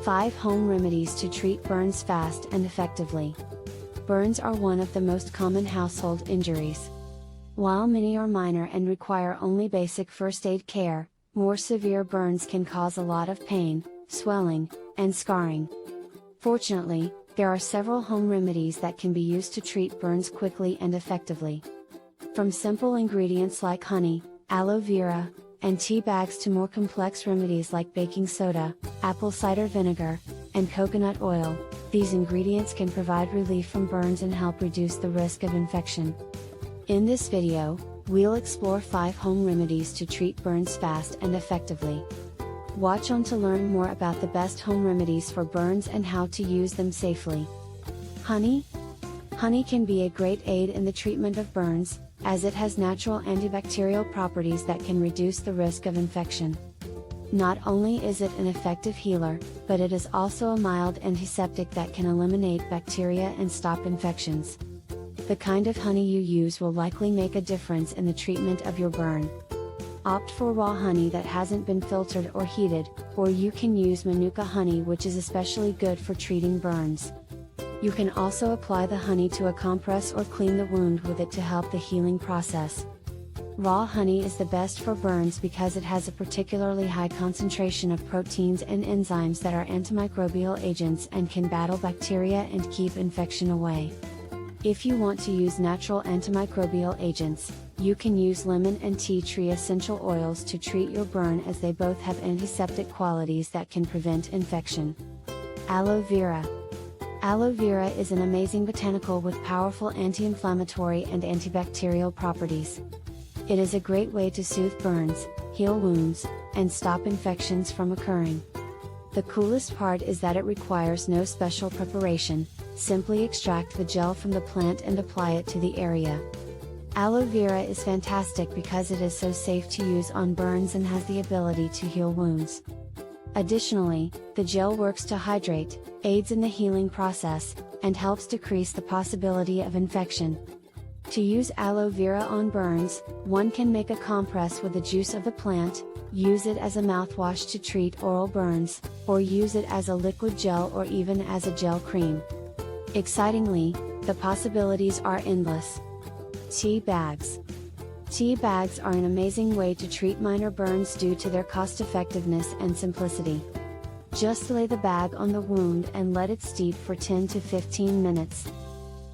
5 Home Remedies to treat burns fast and effectively. Burns are one of the most common household injuries. While many are minor and require only basic first aid care, more severe burns can cause a lot of pain, swelling, and scarring. Fortunately, there are several home remedies that can be used to treat burns quickly and effectively. From simple ingredients like honey, aloe vera, and tea bags to more complex remedies like baking soda, apple cider vinegar, and coconut oil, these ingredients can provide relief from burns and help reduce the risk of infection. In this video, we'll explore 5 home remedies to treat burns fast and effectively. Watch on to learn more about the best home remedies for burns and how to use them safely. Honey? Honey can be a great aid in the treatment of burns, as it has natural antibacterial properties that can reduce the risk of infection. Not only is it an effective healer, but it is also a mild antiseptic that can eliminate bacteria and stop infections. The kind of honey you use will likely make a difference in the treatment of your burn. Opt for raw honey that hasn't been filtered or heated, or you can use manuka honey, which is especially good for treating burns. You can also apply the honey to a compress or clean the wound with it to help the healing process. Raw honey is the best for burns because it has a particularly high concentration of proteins and enzymes that are antimicrobial agents and can battle bacteria and keep infection away. If you want to use natural antimicrobial agents, you can use lemon and tea tree essential oils to treat your burn, as they both have antiseptic qualities that can prevent infection. Aloe vera. Aloe vera is an amazing botanical with powerful anti-inflammatory and antibacterial properties. It is a great way to soothe burns, heal wounds, and stop infections from occurring. The coolest part is that it requires no special preparation, simply extract the gel from the plant and apply it to the area. Aloe vera is fantastic because it is so safe to use on burns and has the ability to heal wounds. Additionally, the gel works to hydrate, aids in the healing process, and helps decrease the possibility of infection. To use aloe vera on burns, one can make a compress with the juice of the plant, use it as a mouthwash to treat oral burns, or use it as a liquid gel or even as a gel cream. Excitingly, the possibilities are endless. Tea bags. Tea bags are an amazing way to treat minor burns due to their cost-effectiveness and simplicity. Just lay the bag on the wound and let it steep for 10 to 15 minutes.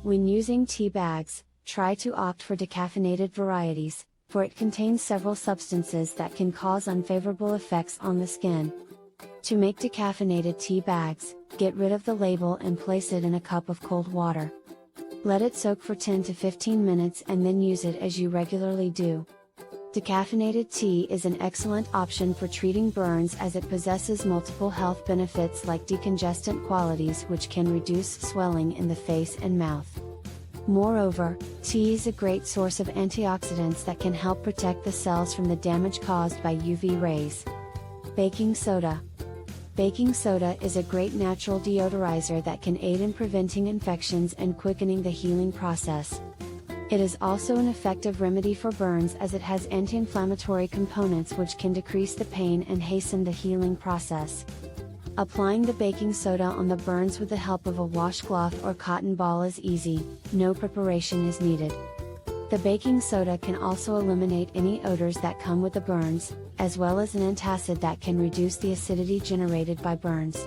When using tea bags, try to opt for decaffeinated varieties, for it contains several substances that can cause unfavorable effects on the skin. To make decaffeinated tea bags, get rid of the label and place it in a cup of cold water. Let it soak for 10 to 15 minutes and then use it as you regularly do. Decaffeinated tea is an excellent option for treating burns, as it possesses multiple health benefits like decongestant qualities, which can reduce swelling in the face and mouth. Moreover, tea is a great source of antioxidants that can help protect the cells from the damage caused by UV rays. Baking soda. Baking soda is a great natural deodorizer that can aid in preventing infections and quickening the healing process. It is also an effective remedy for burns, as it has anti-inflammatory components which can decrease the pain and hasten the healing process. Applying the baking soda on the burns with the help of a washcloth or cotton ball is easy, no preparation is needed. The baking soda can also eliminate any odors that come with the burns, as well as an antacid that can reduce the acidity generated by burns.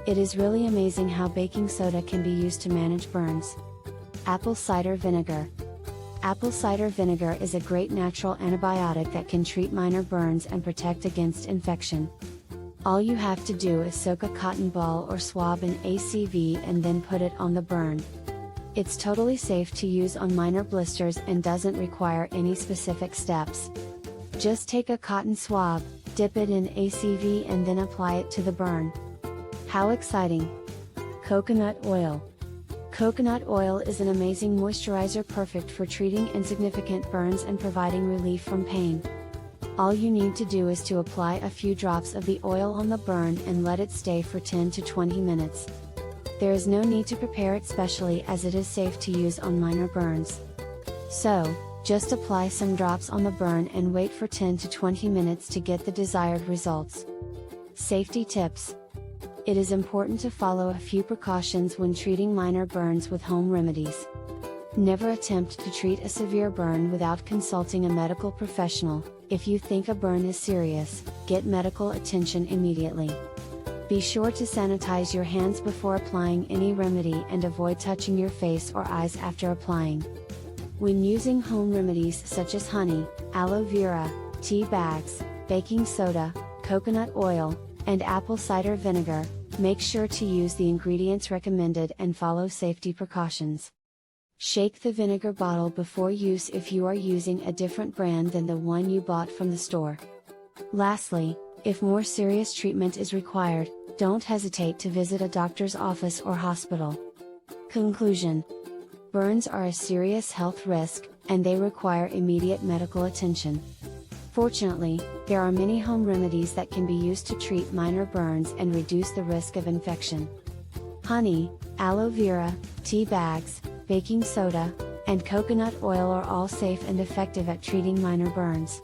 It is really amazing how baking soda can be used to manage burns. Apple cider vinegar. Apple cider vinegar is a great natural antibiotic that can treat minor burns and protect against infection. All you have to do is soak a cotton ball or swab in ACV and then put it on the burn. It's totally safe to use on minor blisters and doesn't require any specific steps. Just take a cotton swab, dip it in ACV and then apply it to the burn. How exciting! Coconut oil. Coconut oil is an amazing moisturizer, perfect for treating insignificant burns and providing relief from pain. All you need to do is to apply a few drops of the oil on the burn and let it stay for 10 to 20 minutes. There is no need to prepare it specially, as it is safe to use on minor burns. So, just apply some drops on the burn and wait for 10 to 20 minutes to get the desired results. Safety tips. It is important to follow a few precautions when treating minor burns with home remedies. Never attempt to treat a severe burn without consulting a medical professional. If you think a burn is serious, get medical attention immediately. Be sure to sanitize your hands before applying any remedy and avoid touching your face or eyes after applying. When using home remedies such as honey, aloe vera, tea bags, baking soda, coconut oil, and apple cider vinegar, make sure to use the ingredients recommended and follow safety precautions. Shake the vinegar bottle before use if you are using a different brand than the one you bought from the store. Lastly, if more serious treatment is required, don't hesitate to visit a doctor's office or hospital. Conclusion: burns are a serious health risk, and they require immediate medical attention. Fortunately, there are many home remedies that can be used to treat minor burns and reduce the risk of infection. Honey, aloe vera, tea bags, baking soda, and coconut oil are all safe and effective at treating minor burns.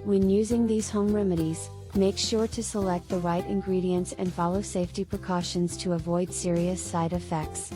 When using these home remedies, make sure to select the right ingredients and follow safety precautions to avoid serious side effects.